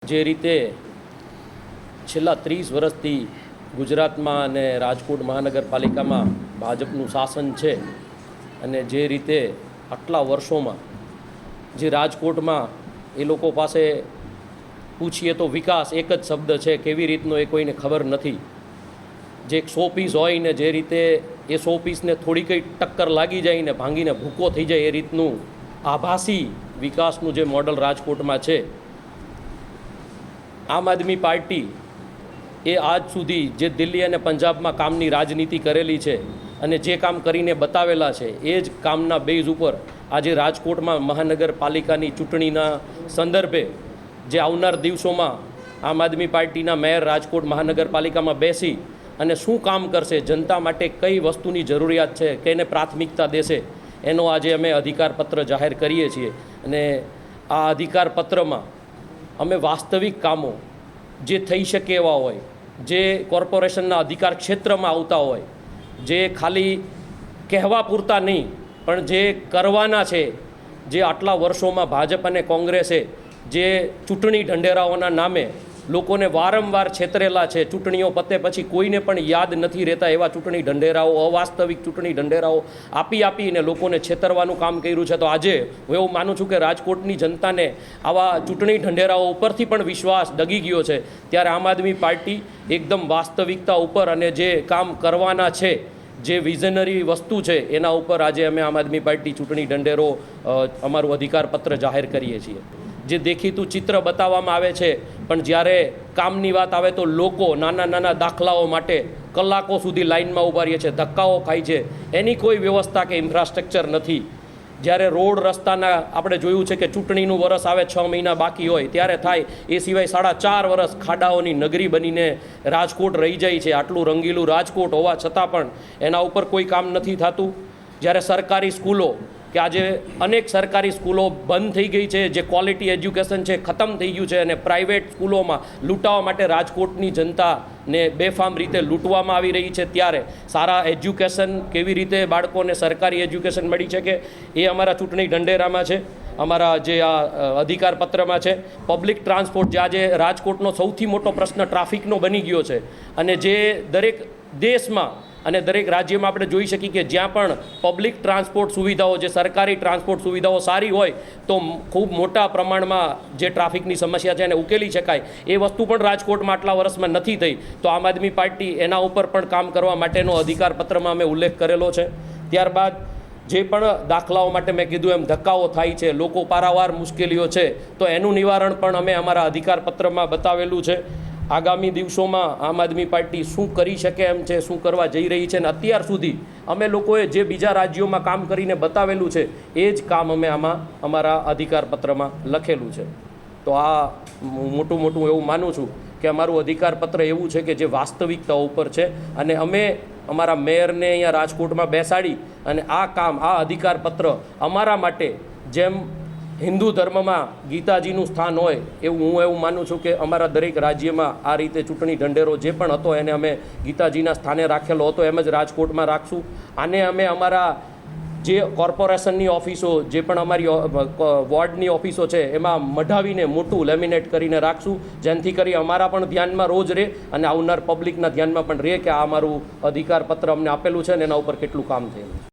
જે રીતે છેલ્લા 30 વર્ષથી ગુજરાતમાં અને રાજકોટ મહાનગરપાલિકામાં ભાજપનું શાસન છે અને જે રીતે આટલા વર્ષોમાં જે રાજકોટમાં એ લોકો પાસે પૂછીએ તો વિકાસ એક જ શબ્દ છે, કેવી રીતનો એ કોઈને ખબર નથી। જે એક 100 પીસ હોય ને જે રીતે એ 100 પીસને થોડી કંઈ ટક્કર લાગી જાય ને ભાંગીને ભૂકો થઈ જાય એ રીતનું આભાસી વિકાસનું જે મોડલ રાજકોટમાં છે। આમ આદમી પાર્ટી એ આજ સુધી જે દિલ્હી અને પંજાબમાં કામની રાજનીતિ કરેલી છે અને જે કામ કરીને બતાવેલા છે એ જ કામના બેઝ ઉપર આજે રાજકોટમાં મહાનગરપાલિકાની ચૂંટણીના સંદર્ભે જે આવનાર દિવસોમાં આમ આદમી પાર્ટીના મેયર રાજકોટ મહાનગરપાલિકામાં બેસી અને શું કામ કરશે, જનતા માટે કઈ વસ્તુની જરૂરિયાત છે, કેને પ્રાથમિકતા દેશે, એનો આજે અમે અધિકારપત્ર જાહેર કરીએ છીએ। અને આ અધિકારપત્રમાં અમે વાસ્તવિક કામો જે થઈ શકે એવા હોય, જે કોર્પોરેશનના અધિકાર ક્ષેત્રમાં આવતા હોય, જે ખાલી કહેવા પૂરતા નહીં પણ જે કરવાના છે, જે આટલા વર્ષોમાં ભાજપ અને કોંગ્રેસે જે ચૂંટણી ઢંઢેરાઓના નામે લોકોને વારંવાર છેતરેલા છે, ચૂંટણીઓ પતે પછી કોઈને પણ યાદ નથી રહેતા એવા ચૂંટણી ઢંઢેરાઓ, અવાસ્તવિક ચૂંટણી ઢંઢેરાઓ આપીને લોકોને છેતરવાનું કામ કર્યું છે। તો આજે હું એવું માનું છું કે રાજકોટની જનતાને આવા ચૂંટણી ઢંઢેરાઓ ઉપરથી પણ વિશ્વાસ ડગી ગયો છે, ત્યારે આમ આદમી પાર્ટી એકદમ વાસ્તવિકતા ઉપર અને જે કામ કરવાના છે, જે વિઝનરી વસ્તુ છે એના ઉપર આજે અમે આમ આદમી પાર્ટી ચૂંટણી ઢંઢેરો અમારું અધિકારપત્ર જાહેર કરીએ છીએ। જે દેખીતું ચિત્ર બતાવવામાં આવે છે પણ જ્યારે કામની વાત આવે તો લોકો નાના નાના દાખલાઓ માટે કલાકો સુધી લાઇનમાં ઊભા રહે છે, ધક્કાઓ ખાય છે, એની કોઈ વ્યવસ્થા કે ઇન્ફ્રાસ્ટ્રક્ચર નથી। જ્યારે રોડ રસ્તાના આપણે જોયું છે કે ચૂંટણીનું વરસ આવે 6 મહિના બાકી હોય ત્યારે થાય, એ સિવાય 4.5 વર્ષ ખાડાઓની નગરી બનીને રાજકોટ રહી જાય છે। આટલું રંગીલું રાજકોટ હોવા છતાં પણ એના ઉપર કોઈ કામ નથી થતું। જ્યારે સરકારી સ્કૂલો કે આજે અનેક સરકારી સ્કૂલો બંધ થઈ ગઈ છે, જે ક્વોલિટી એજ્યુકેશન છે ખતમ થઈ ગયું છે અને પ્રાઇવેટ સ્કૂલોમાં લૂંટાવા માટે રાજકોટની જનતાને બેફામ રીતે લૂંટવામાં આવી રહી છે, ત્યારે સારા એજ્યુકેશન કેવી રીતે બાળકોને સરકારી એજ્યુકેશન મળી શકે એ અમારા ચૂંટણી ઢંઢેરામાં છે, અમારા જે આ અધિકારપત્રમાં છે। પબ્લિક ટ્રાન્સપોર્ટ, જે આજે રાજકોટનો સૌથી મોટો પ્રશ્ન ટ્રાફિકનો બની ગયો છે અને જે દરેક દેશમાં અને દરેક રાજ્યમાં આપણે જોઈ શકીએ કે જ્યાં પણ પબ્લિક ટ્રાન્સપોર્ટ સુવિધાઓ, જે સરકારી ટ્રાન્સપોર્ટ સુવિધાઓ સારી હોય તો ખૂબ મોટા પ્રમાણમાં જે ટ્રાફિકની સમસ્યા છે એને ઉકેલી શકાય। એ વસ્તુ પણ રાજકોટમાં આટલા વર્ષમાં નથી થઈ, તો આમ આદમી પાર્ટી એના ઉપર પણ કામ કરવા માટેનો અધિકારપત્રમાં અમે ઉલ્લેખ કરેલો છે। ત્યારબાદ જે પણ દાખલાઓ માટે મેં કીધું એમ ધક્કાઓ થાય છે, લોકો પારાવાર મુશ્કેલીઓ છે, તો એનું નિવારણ પણ અમે અમારા અધિકારપત્રમાં બતાવેલું છે। આગામી દિવસોમાં આમ આદમી પાર્ટી શું કરી શકે એમ છે, શું કરવા જઈ રહી છે, અને અત્યાર સુધી અમે લોકોએ જે બીજા રાજ્યોમાં કામ કરીને બતાવેલું છે એ જ કામ અમે આમાં અમારા અધિકારપત્રમાં લખેલું છે। તો આ મોટું એવું માનું છું કે અમારું અધિકારપત્ર એવું છે કે જે વાસ્તવિકતા ઉપર છે અને અમે અમારા મેયરને અહીંયા રાજકોટમાં બેસાડી અને આ કામ, આ અધિકારપત્ર અમારા માટે જેમ હિન્દુ ધર્મમાં ગીતાજીનું સ્થાન હોય એવું હું એવું માનું છું કે અમારા દરેક રાજ્યમાં આ રીતે ચૂંટણી ઢંઢેરો જે પણ હતો એને અમે ગીતાજીના સ્થાને રાખેલો હતો એમ જ રાજકોટમાં રાખશું। આને અમે અમારા જે કોર્પોરેશનની ઓફિસો, જે પણ અમારી વોર્ડની ઓફિસો છે એમાં મઢાવીને મોટું લેમિનેટ કરીને રાખશું, જેનાથી કરી અમારા પણ ધ્યાનમાં રોજ રહે અને આવનાર પબ્લિકના ધ્યાનમાં પણ રહે કે આ અમારું અધિકારપત્ર અમને આપેલું છે ને એના ઉપર કેટલું કામ થયેલું છે।